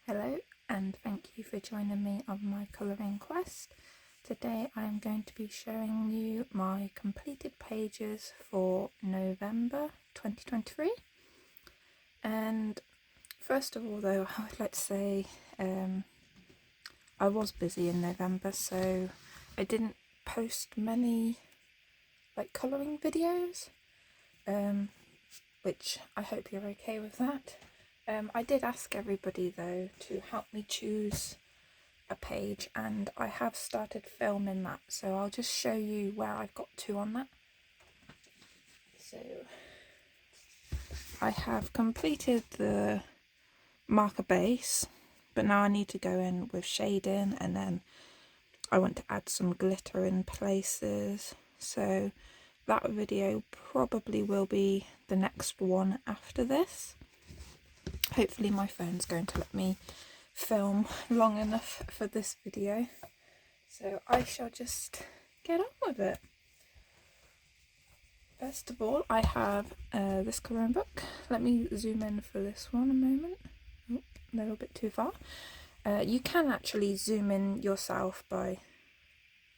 Hello and thank you for joining me on my colouring quest. Today I am going to be showing you my completed pages for November 2023. And first of all though, I would like to say I was busy in November, so I didn't post many colouring videos, which I hope you're okay with that. I did ask everybody though to help me choose a page, and I have started filming that, so I'll just show you where I've got to on that. So I have completed the marker base, but now I need to go in with shading, and then I want to add some glitter in places, so that video probably will be the next one after this. Hopefully my phone's going to let me film long enough for this video, so I shall just get on with it. First of all, I have this colouring book. Let me zoom in for this one a moment. Oh, a little bit too far. You can actually zoom in yourself by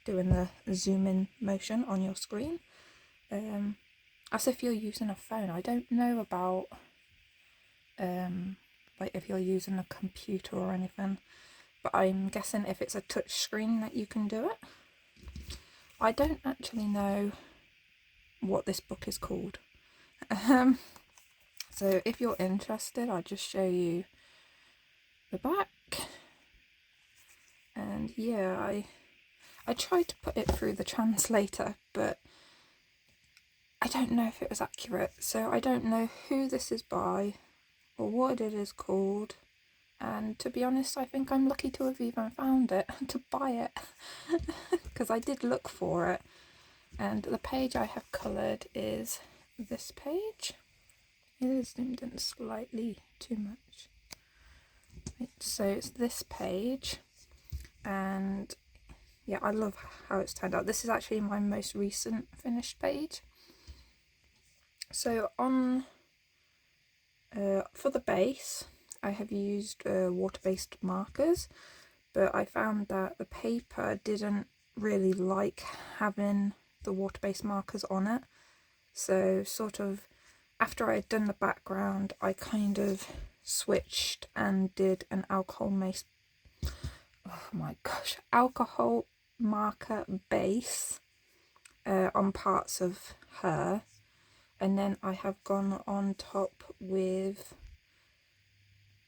doing the zoom in motion on your screen, as if you're using a phone. I don't know about like if you're using a computer or anything, but I'm guessing if it's a touch screen that you can do it. I don't actually know what this book is called, so if you're interested, I'll just show you the back. And yeah, I tried to put it through the translator, but I don't know if it was accurate, so I don't know who this is by or what it is called, and to be honest I think I'm lucky to have even found it to buy it because I did look for it. And the page I have coloured is this page. It is zoomed in slightly too much. Right, so it's this page, and yeah, I love how it's turned out. This is actually my most recent finished page. So on for the base I have used water-based markers, but I found that the paper didn't really like having the water-based markers on it, so sort of after I had done the background I kind of switched and did an alcohol marker base on parts of her, and then I have gone on top with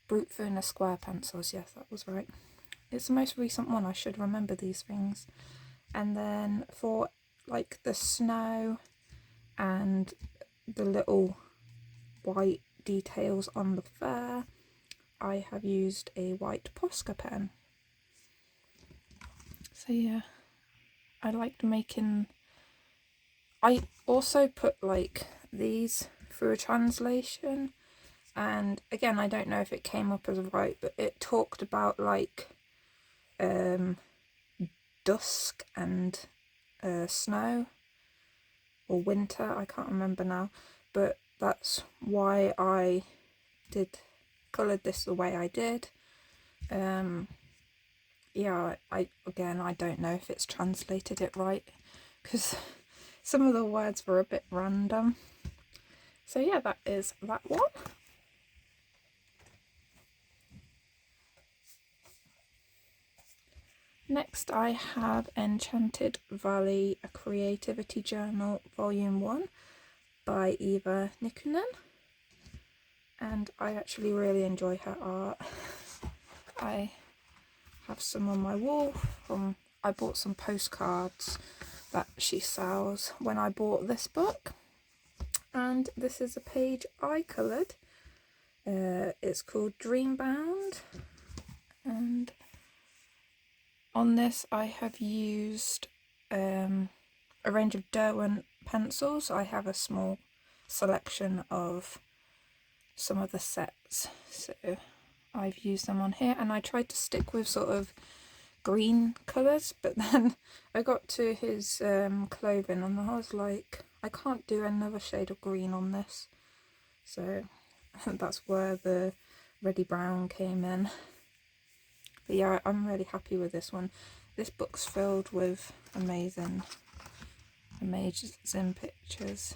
Brute Furnace square pencils. Yes, that was right. It's the most recent one, I should remember these things. And then for like the snow and the little white details on the fur, I have used a white Posca pen. So yeah, I liked making... I also put like these through a translation, and again I don't know if it came up as right, but it talked about like dusk and snow or winter, I can't remember now, but that's why I coloured this the way I did. Yeah, I don't know if it's translated it right because some of the words were a bit random. So yeah, that is that one. Next I have Enchanted Valley, a Creativity Journal Volume 1 by Eva Nikkunen, and I actually really enjoy her art. I have some on my wall I bought some postcards that she sells when I bought this book, and this is a page I coloured. It's called Dreambound, and on this I have used a range of Derwent pencils. I have a small selection of some of the sets, so I've used them on here, and I tried to stick with sort of green colours, but then I got to his clothing and I was like, I can't do another shade of green on this, so that's where the reddy brown came in. But yeah, I'm really happy with this one. This book's filled with amazing pictures.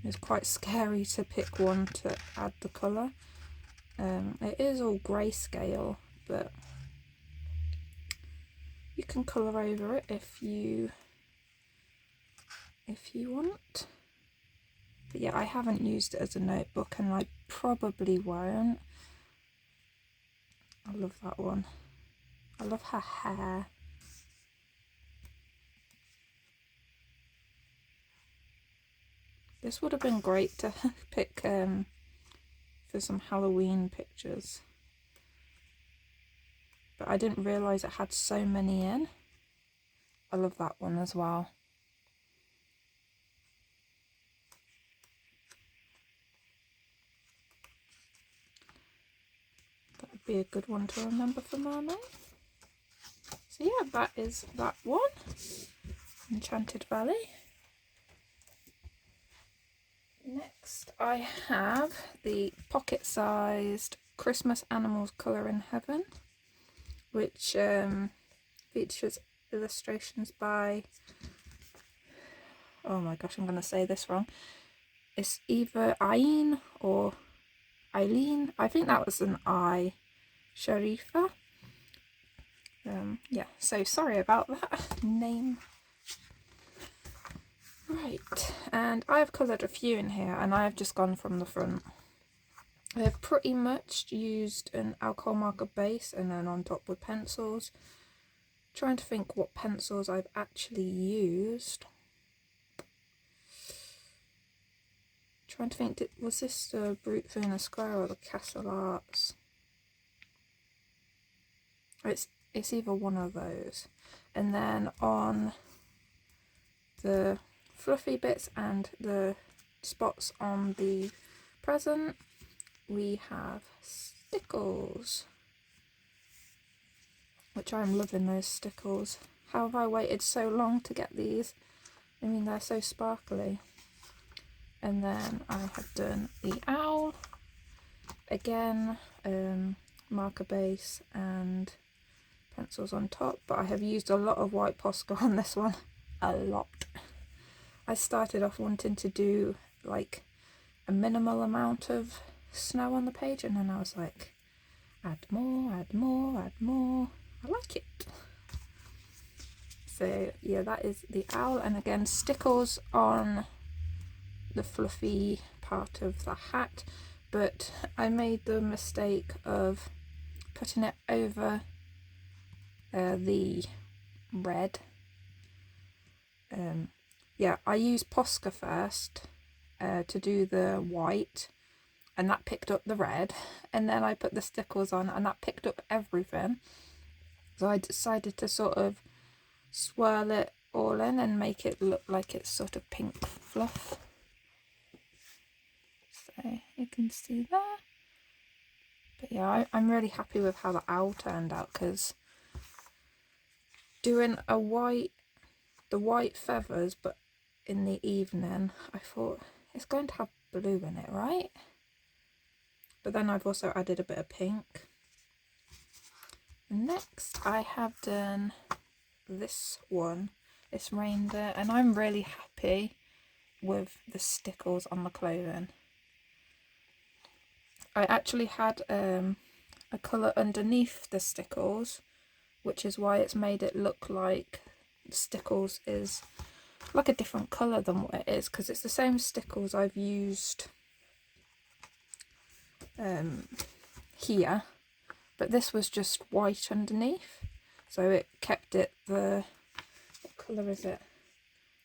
It's quite scary to pick one to add the colour. It is all grayscale, but you can colour over it if you want. But yeah, I haven't used it as a notebook, and I probably won't. I love that one. I love her hair. This would have been great to pick for some Halloween pictures. But I didn't realise it had so many in. I love that one as well. That would be a good one to remember for Mermaid. So yeah, that is that one. Enchanted Valley. Next I have the pocket-sized Christmas Animals Colour in Heaven, which features illustrations by, oh my gosh, I'm going to say this wrong. It's either Ain or Eileen. I think that was an I. Sharifa. Yeah, so sorry about that name. Right, and I've coloured a few in here, and I've just gone from the front. I've pretty much used an alcohol marker base and then on top with pencils. Trying to think what pencils I've actually used. Trying to think, was this the Brute Furnace Square or the Castle Arts? It's either one of those. And then on the fluffy bits and the spots on the present, we have stickles, which I'm loving those stickles. How have I waited so long to get these? I mean, they're so sparkly. And then I have done the owl again, marker base and pencils on top, but I have used a lot of white Posca on this one. A lot. I started off wanting to do like a minimal amount of snow on the page, and then I was like, add more, add more, add more. I like it. So yeah, that is the owl, and again stickles on the fluffy part of the hat, but I made the mistake of putting it over the red. Yeah, I used Posca first to do the white, and that picked up the red, and then I put the stickles on and that picked up everything. So I decided to sort of swirl it all in and make it look like it's sort of pink fluff. So you can see there. But yeah, I'm really happy with how the owl turned out, because doing the white feathers but in the evening, I thought it's going to have blue in it, right? But then I've also added a bit of pink. Next I have done this one, this reindeer, and I'm really happy with the stickles on the clothing. I actually had a colour underneath the stickles, which is why it's made it look like stickles is like a different colour than what it is, because it's the same stickles I've used here, but this was just white underneath, so it kept it the, what colour is it?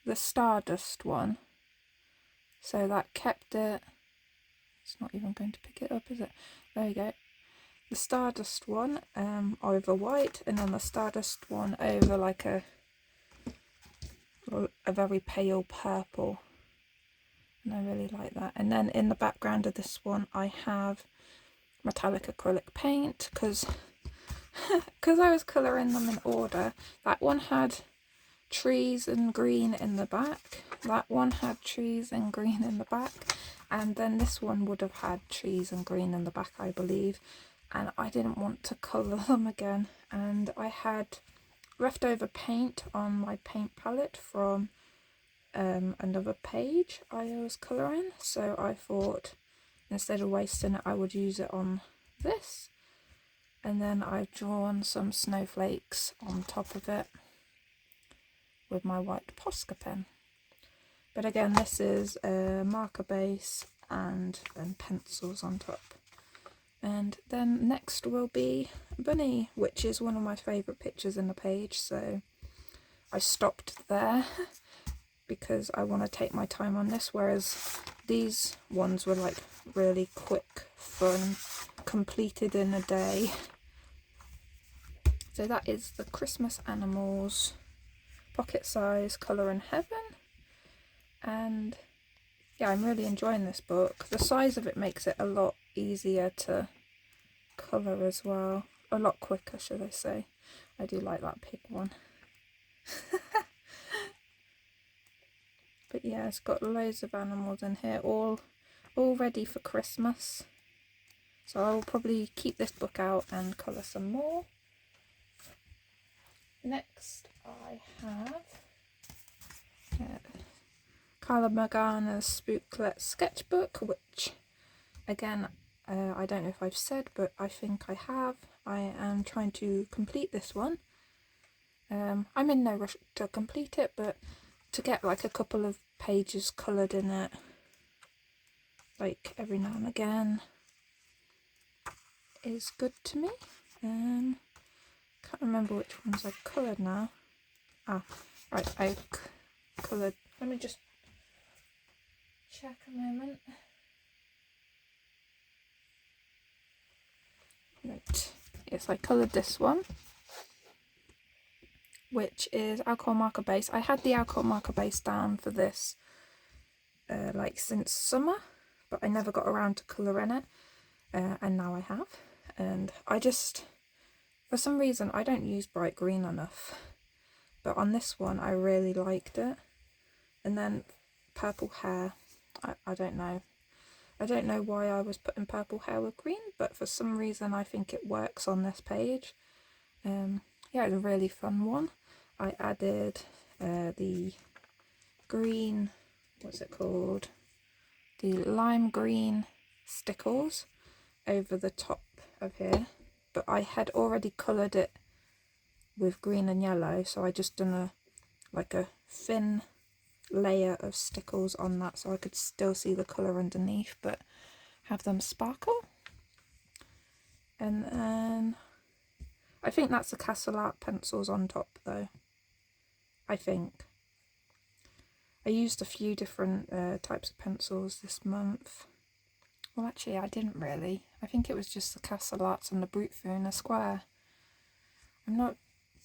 The Stardust one. So that kept it, it's not even going to pick it up, is it? There you go. The Stardust one over white, and then the Stardust one over like a very pale purple, and I really like that. And then in the background of this one I have metallic acrylic paint, because I was colouring them in order. That one had trees and green in the back, that one had trees and green in the back, and then this one would have had trees and green in the back, I believe. and I didn't want to colour them again, and I had leftover paint on my paint palette from another page I was colouring, so I thought instead of wasting it I would use it on this, and then I've drawn some snowflakes on top of it with my white Posca pen. But again, this is a marker base and then pencils on top. And then next will be Bunny, which is one of my favourite pictures in the page, so I stopped there because I want to take my time on this, whereas these ones were like really quick, fun, completed in a day. So that is the Christmas Animals pocket size colour in heaven, and yeah, I'm really enjoying this book. The size of it makes it a lot easier to colour as well, a lot quicker should I say. I do like that pig one. But yeah, it's got loads of animals in here, all ready for Christmas. So I will probably keep this book out and colour some more. Next I have Carla Morgana's Spook Sketchbook, which again, I don't know if I've said, but I think I have. I am trying to complete this one. I'm in no rush to complete it, but to get like a couple of pages coloured in it, like every now and again, is good to me. Can't remember which ones I've coloured now. Ah, right, I've coloured. Let me just check a moment. Right, yes, I coloured this one, which is alcohol marker base. I had the alcohol marker base down for this like since summer, but I never got around to colouring it, and now I have. And I just, for some reason, I don't use bright green enough, but on this one I really liked it. And then purple hair, I don't know. I don't know why I was putting purple hair with green, but for some reason I think it works on this page. Yeah, it's a really fun one. I added the green, what's it called? The lime green stickles over the top of here, but I had already coloured it with green and yellow, so I just done like a thin layer of stickles on that so I could still see the colour underneath but have them sparkle. And then I think that's the Castle Art pencils on top though. I think I used a few different types of pencils this month. Well, actually I didn't really. I think it was just the Castle Arts and the Brute Funa Square. I'm not...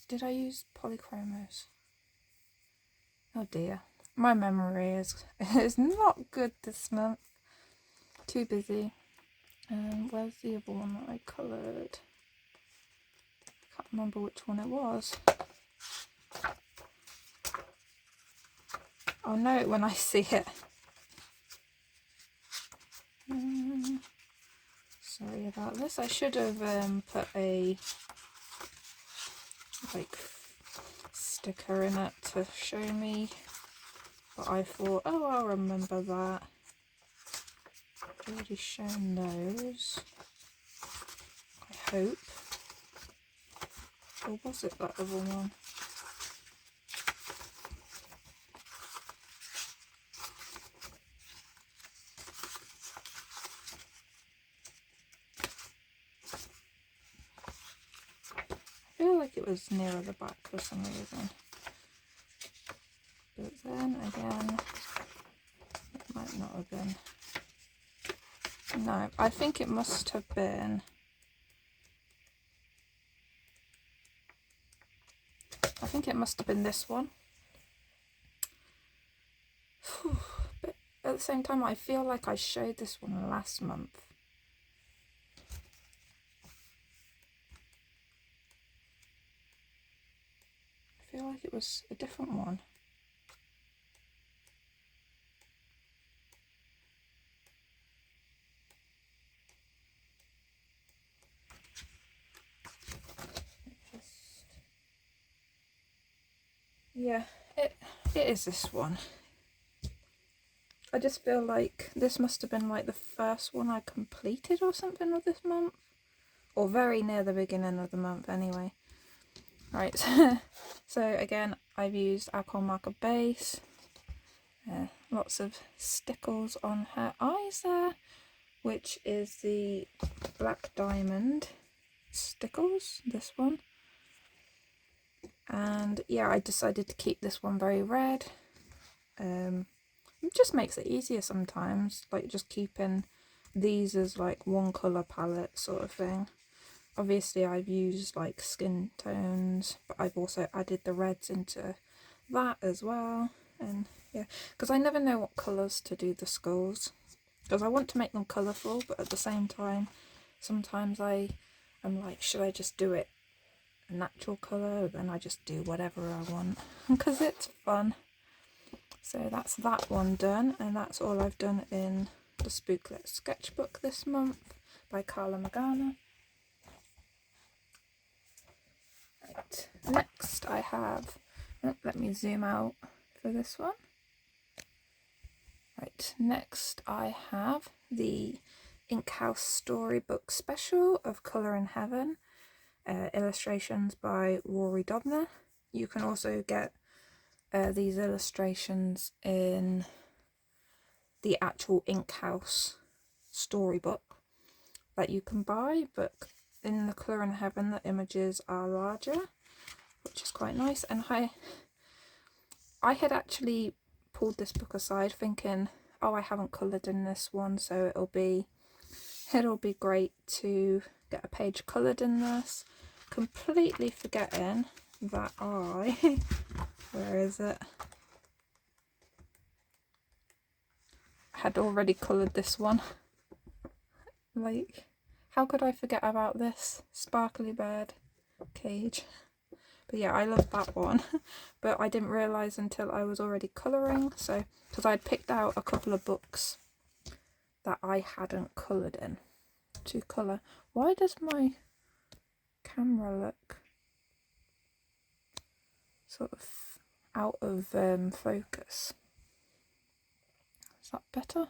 Did I use polychromos? Oh dear. My memory is not good this month. Too busy. Where's the other one that I coloured? Can't remember which one it was. I'll know it when I see it. Sorry about this. I should have put a like sticker in it to show me, but I thought, oh, I'll remember that. I've already shown those, I hope. Or was it that other one? I feel like it was nearer the back for some reason. But then again, it might not have been. No, I think it must have been. I think it must have been this one. But at the same time, I feel like I showed this one last month. I feel like it was a different one. yeah, it is this one. I just feel like this must have been like the first one I completed or something of this month. Or very near the beginning of the month anyway. Right, so again, I've used alcohol marker base. Lots of stickles on her eyes there, which is the Black Diamond stickles, this one. And yeah, I decided to keep this one very red. It just makes it easier sometimes, like just keeping these as like one colour palette sort of thing. Obviously I've used like skin tones, but I've also added the reds into that as well. And yeah, because I never know what colours to do the skulls, because I want to make them colourful, but at the same time sometimes I'm like, should I just do it a natural colour? Then I just do whatever I want because it's fun. So that's that one done, and that's all I've done in the Spook Sketchbook this month by Carla Magana. Right, next I have, let me zoom out for this one. Right, next I have the Ink House Storybook Special of Colour in Heaven, illustrations by Rory Dobner. You can also get these illustrations in the actual Ink House storybook that you can buy, but in the Colour in Heaven the images are larger, which is quite nice. And I had actually pulled this book aside thinking, oh, I haven't coloured in this one, so it'll be great to get a page coloured in this, completely forgetting that where is it? I had already coloured this one. Like, how could I forget about this sparkly bird cage? But yeah, I love that one. But I didn't realise until I was already colouring, so because I'd picked out a couple of books that I hadn't coloured in to colour. Why does my camera look sort of out of focus? Is that better?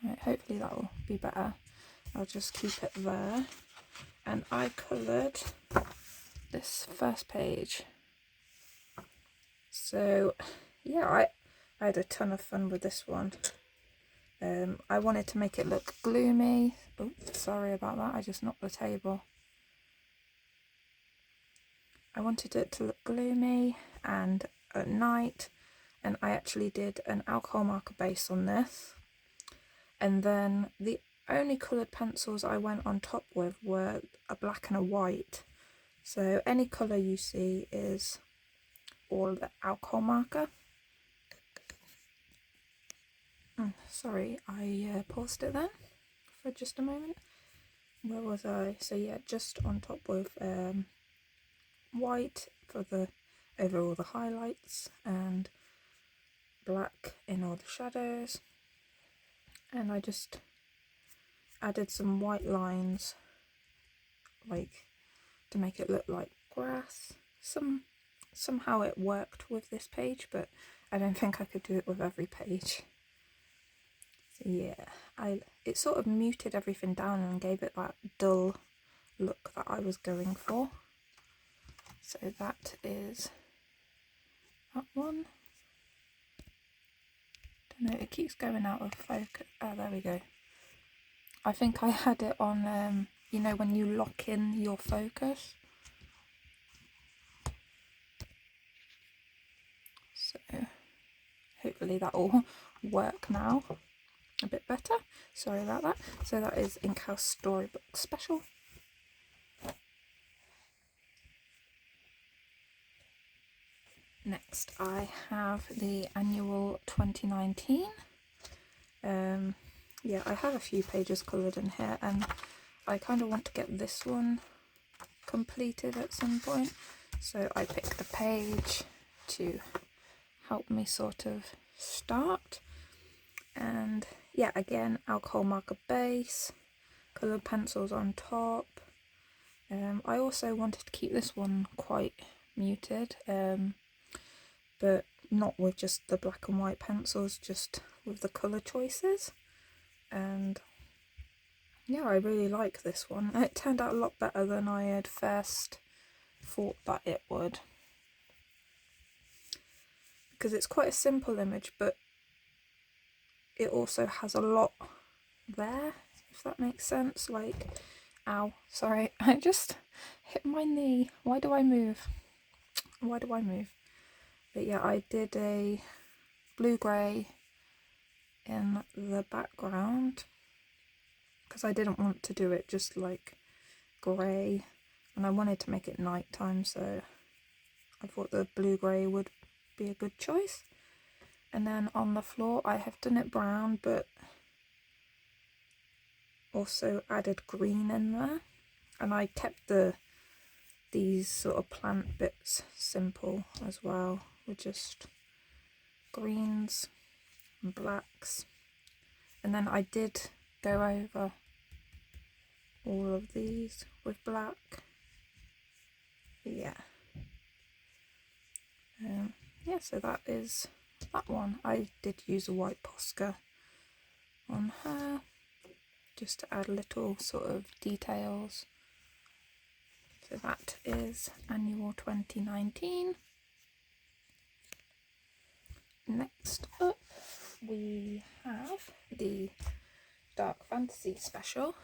Right, hopefully that will be better. I'll just keep it there. And I coloured this first page. So yeah, I had a ton of fun with this one. I wanted to make it look gloomy. Oh, sorry about that, I just knocked the table. I wanted it to look gloomy and at night, and I actually did an alcohol marker base on this. And then the only coloured pencils I went on top with were a black and a white. So any colour you see is all the alcohol marker. Sorry, I paused it then for just a moment. Where was I? So yeah, just on top with white for the over all the highlights, and black in all the shadows. And I just added some white lines, like to make it look like grass. Somehow it worked with this page, but I don't think I could do it with every page. So yeah, it sort of muted everything down and gave it that dull look that I was going for. So that is that one. Don't know, it keeps going out of focus. Oh, there we go. I think I had it on, you know, when you lock in your focus. So hopefully that will work now a bit better. Sorry about that. So that is Ink House Storybook Special. Next I have the annual 2019. Yeah, I have a few pages coloured in here, and I kind of want to get this one completed at some point. So I picked a page to help me sort of start. And yeah, again, alcohol marker base, coloured pencils on top, I also wanted to keep this one quite muted, but not with just the black and white pencils, just with the colour choices. And yeah, I really like this one. It turned out a lot better than I had first thought that it would, because it's quite a simple image, but it also has a lot there, if that makes sense. Like, ow, sorry, I just hit my knee. Why do I move? Why do I move? But yeah, I did a blue-grey in the background because I didn't want to do it just like grey, and I wanted to make it nighttime, so I thought the blue-grey would be a good choice. And then on the floor I have done it brown, but also added green in there, and I kept these sort of plant bits simple as well, with just greens and blacks. And then I did go over all of these with black. Yeah. Yeah, so that is that one. I did use a white Posca on her, just to add little sort of details. So that is Annual 2019. Next up we have the Dark Fantasy Special.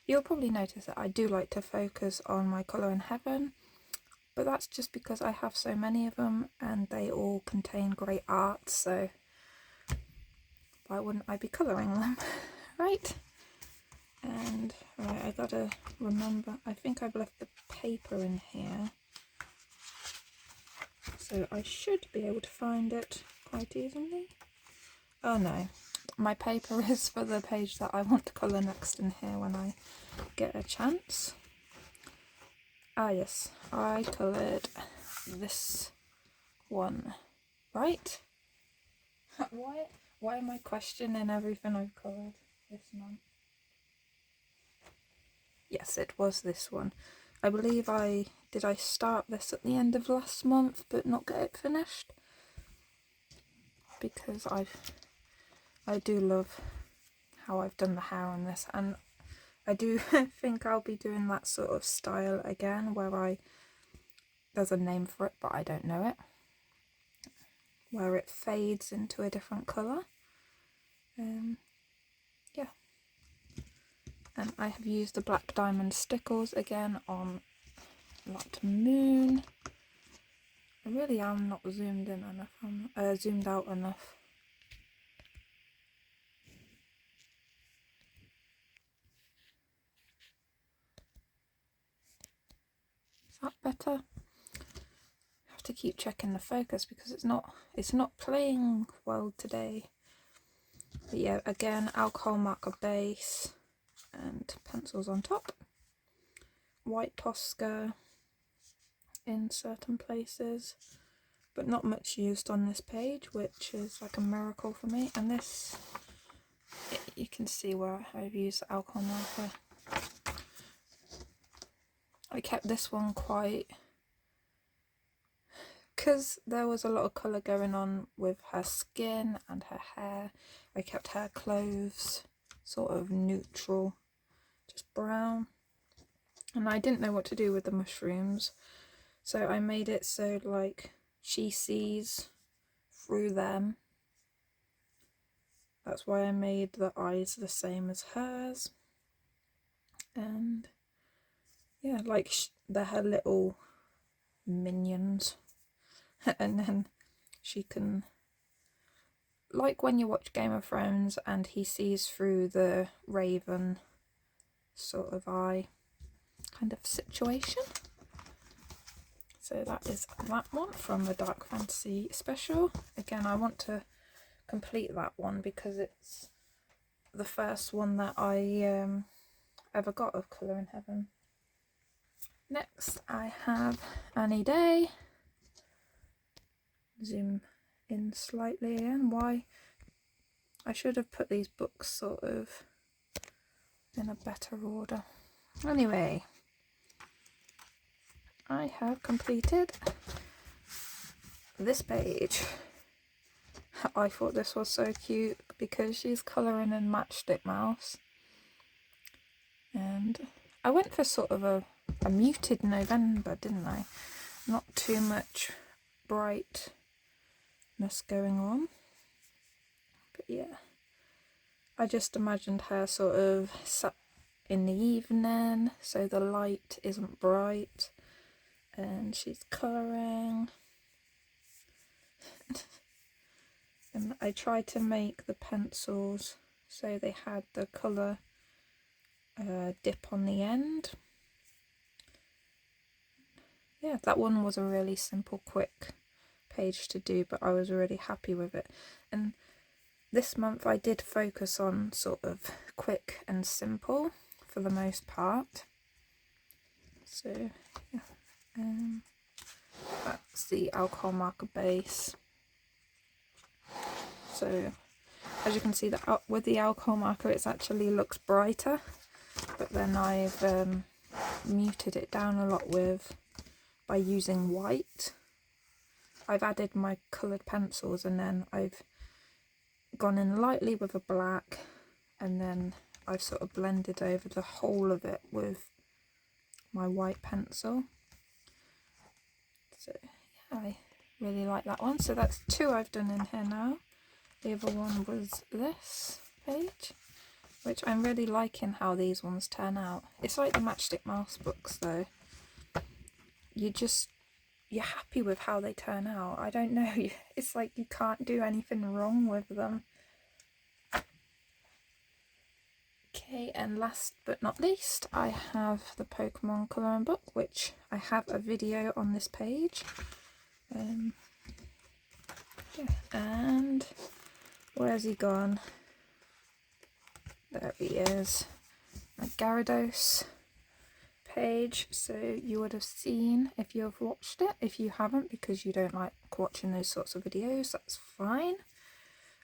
You'll probably notice that I do like to focus on my Colour in Heaven, but that's just because I have so many of them and they all contain great art, so why wouldn't I be colouring them, right? And right, I gotta remember, I think I've left the paper in here, so I should be able to find it quite easily. Oh no, my paper is for the page that I want to colour next in here when I get a chance. Ah yes, I coloured this one, right? Why am I questioning everything I've coloured this month? Yes, it was this one. I believe I start this at the end of last month but not get it finished, because I do love how I've done the hair on this, and I do think I'll be doing that sort of style again, where there's a name for it but I don't know it, where it fades into a different colour. Yeah. And I have used the black diamond stickles again on that moon. I really am not zoomed in enough, I'm zoomed out enough. Is that better? I have to keep checking the focus because it's not playing well today. But yeah, again, alcohol marker base and pencils on top. White Posca in certain places, but not much used on this page, which is like a miracle for me. And this, you can see where I've used the alcohol marker. I kept this one quite, because there was a lot of colour going on with her skin and her hair. I kept her clothes sort of neutral, just brown. And I didn't know what to do with the mushrooms, so I made it so like she sees through them. That's why I made the eyes the same as hers. And yeah, like they're her little minions. And then she can, like when you watch Game of Thrones and he sees through the raven sort of eye kind of situation. So that is that one from the Dark Fantasy Special. Again, I want to complete that one because it's the first one that I ever got of Colour in Heaven. Next I have Any Day. Zoom in slightly again. Why? I should have put these books sort of in a better order. Anyway, I have completed this page. I thought this was so cute because she's colouring in Matchstick Mouse. And I went for sort of a muted November, didn't I? Not too much brightness going on. But yeah, I just imagined her sort of sat in the evening, so the light isn't bright, and she's colouring. And I tried to make the pencils so they had the colour dip on the end. Yeah, that one was a really simple, quick page to do, but I was really happy with it. And this month I did focus on sort of quick and simple for the most part. So yeah, that's the alcohol marker base. So as you can see, that with the alcohol marker it actually looks brighter, but then I've muted it down a lot by using white. I've added my coloured pencils and then I've gone in lightly with a black, and then I've sort of blended over the whole of it with my white pencil. So yeah, I really like that one. So that's 2 I've done in here now. The other one was this page, which I'm really liking how these ones turn out. It's like the Matchstick Mouse books though. You're happy with how they turn out. I don't know, it's like you can't do anything wrong with them. Okay, and last but not least, I have the Pokemon colouring book, which I have a video on this page. Yeah, and where's he gone? There he is. My Gyarados page, so you would have seen if you have watched it. If you haven't, because you don't like watching those sorts of videos, that's fine.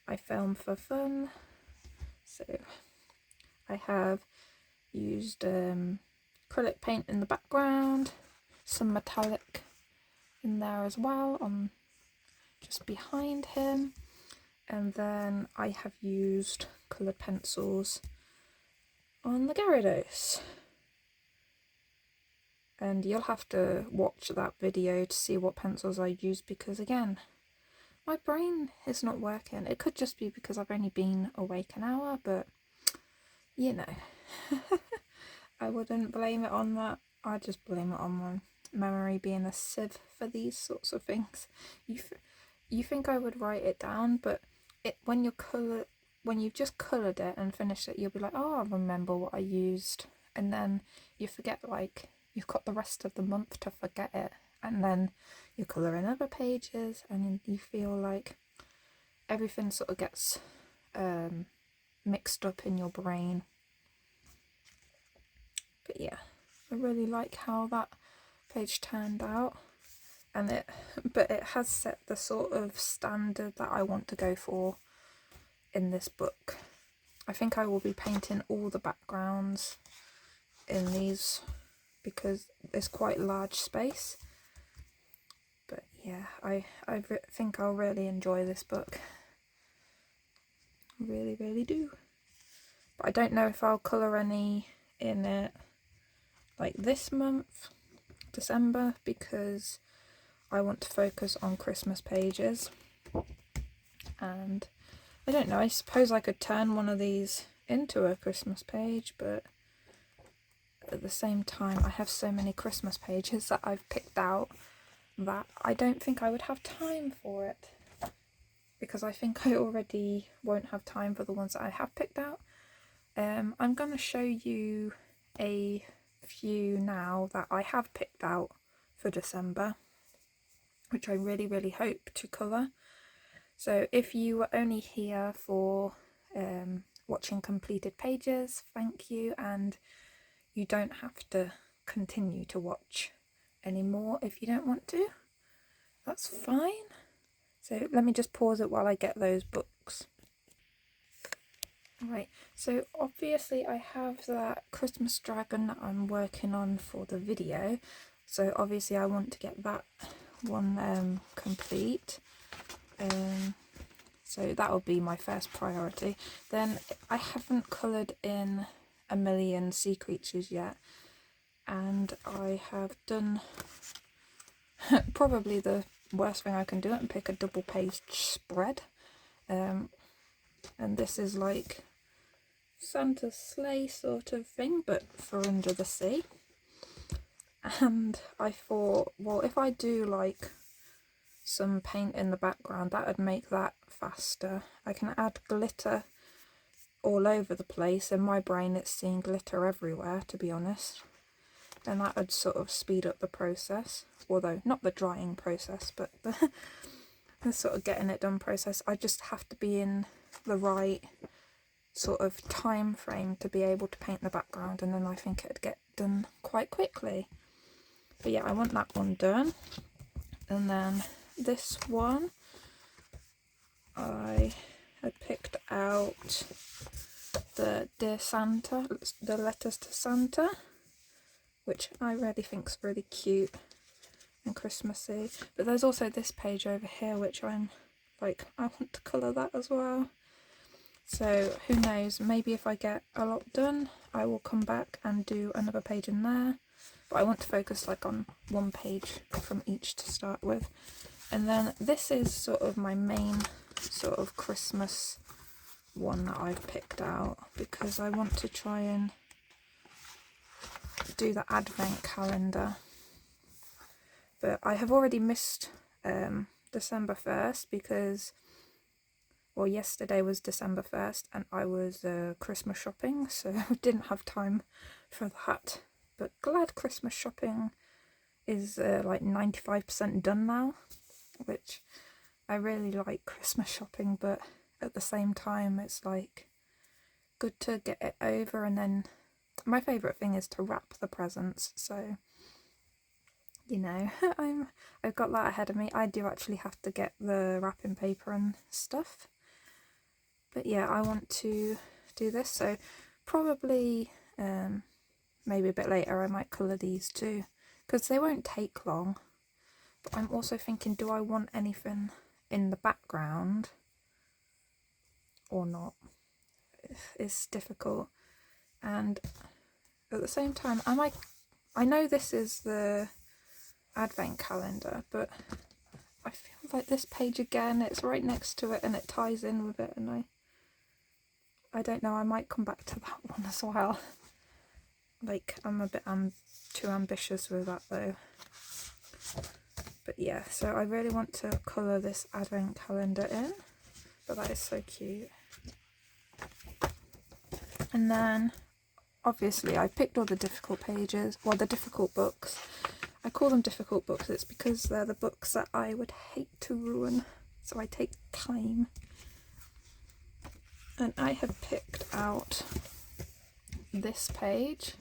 I film for fun. So I have used acrylic paint in the background, some metallic in there as well on just behind him, and then I have used coloured pencils on the Gyarados. And you'll have to watch that video to see what pencils I use, because again, my brain is not working. It could just be because I've only been awake an hour, but you know, I wouldn't blame it on that. I just blame it on my memory being a sieve for these sorts of things. You think I would write it down, but when you've just coloured it and finished it, you'll be like, oh, I remember what I used, and then you forget, like, you've got the rest of the month to forget it, and then you colour in other pages and you feel like everything sort of gets mixed up in your brain. But yeah, I really like how that page turned out, and but it has set the sort of standard that I want to go for in this book. I think I will be painting all the backgrounds in these because it's quite large space. But yeah, I think I'll really enjoy this book. I really, really do. But I don't know if I'll colour any in it like this month, December, because I want to focus on Christmas pages. And I don't know, I suppose I could turn one of these into a Christmas page, but at the same time I have so many Christmas pages that I've picked out that I don't think I would have time for it, because I think I already won't have time for the ones that I have picked out. I'm going to show you a few now that I have picked out for December, which I really, really hope to colour. So if you were only here for watching completed pages, thank you, and you don't have to continue to watch anymore if you don't want to. That's fine. So let me just pause it while I get those books. Right, so obviously I have that Christmas dragon that I'm working on for the video, So obviously I want to get that one complete. So that will be my first priority. Then I haven't coloured in a million sea creatures yet, and I have done probably the worst thing I can do and pick a double page spread. And this is like Santa's sleigh sort of thing, but for under the sea. And I thought, well, if I do like some paint in the background, that would make that faster. I can add glitter all over the place. In my brain it's seeing glitter everywhere, to be honest, and that would sort of speed up the process, although not the drying process, but the sort of getting it done process. I just have to be in the right sort of time frame to be able to paint the background, and then I think it'd get done quite quickly. But yeah, I want that one done. And then this one, I had picked out the Dear Santa, the letters to Santa, which I really think's really cute and Christmassy. But there's also this page over here which I'm like, I want to colour that as well. So who knows, maybe if I get a lot done I will come back and do another page in there. But I want to focus like on one page from each to start with. And then this is sort of my main sort of Christmas one that I've picked out, because I want to try and do the advent calendar. But I have already missed December 1st because, well, yesterday was December 1st and I was Christmas shopping, so I didn't have time for that. But glad Christmas shopping is like 95% done now, which I really like Christmas shopping, but at the same time it's like good to get it over. And then my favourite thing is to wrap the presents, so you know, I've got that ahead of me. I do actually have to get the wrapping paper and stuff, but yeah, I want to do this, so probably maybe a bit later I might colour these too, because they won't take long. But I'm also thinking, do I want anything in the background or not? It's difficult. And at the same time, I know this is the advent calendar, but I feel like this page again, it's right next to it and it ties in with it, and I don't know, I might come back to that one as well. Like, I'm a bit too ambitious with that though. But yeah, so I really want to colour this advent calendar in, but that is so cute. And then obviously I picked all the difficult pages, well, the difficult books. I call them difficult books, it's because they're the books that I would hate to ruin, so I take time. And I have picked out this page,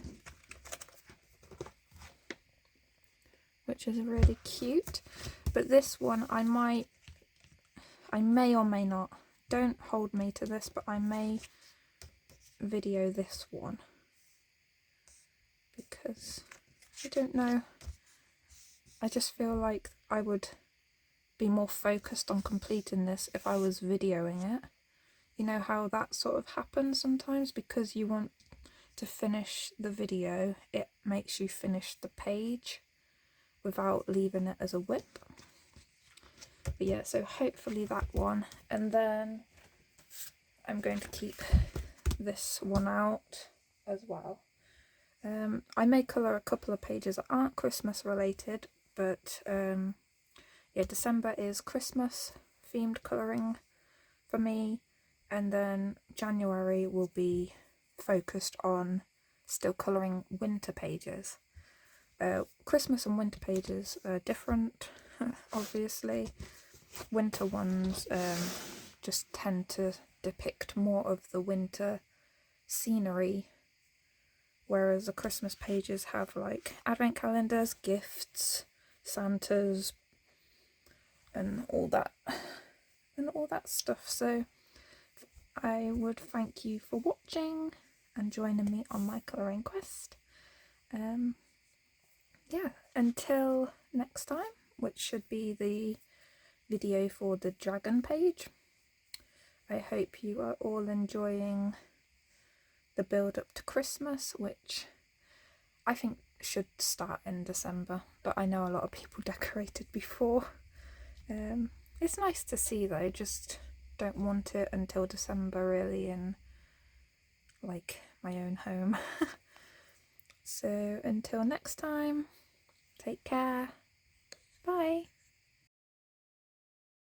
which is really cute. But this one I may or may not, don't hold me to this, but I may video this one, because I don't know, I just feel like I would be more focused on completing this if I was videoing it. You know how that sort of happens sometimes, because you want to finish the video, it makes you finish the page without leaving it as a whip. But yeah, so hopefully that one. And then I'm going to keep this one out as well. I may colour a couple of pages that aren't Christmas related, but yeah, December is Christmas themed colouring for me, and then January will be focused on still colouring winter pages. Christmas and winter pages are different, obviously. Winter ones just tend to depict more of the winter scenery, whereas the Christmas pages have like advent calendars, gifts, Santas, and all that stuff. So I would thank you for watching and joining me on my colouring quest. yeah, until next time, which should be the video for the dragon page, I hope you are all enjoying the build up to Christmas, which I think should start in December, but I know a lot of people decorated before. It's nice to see though, just don't want it until December really in like my own home. So until next time, take care, bye.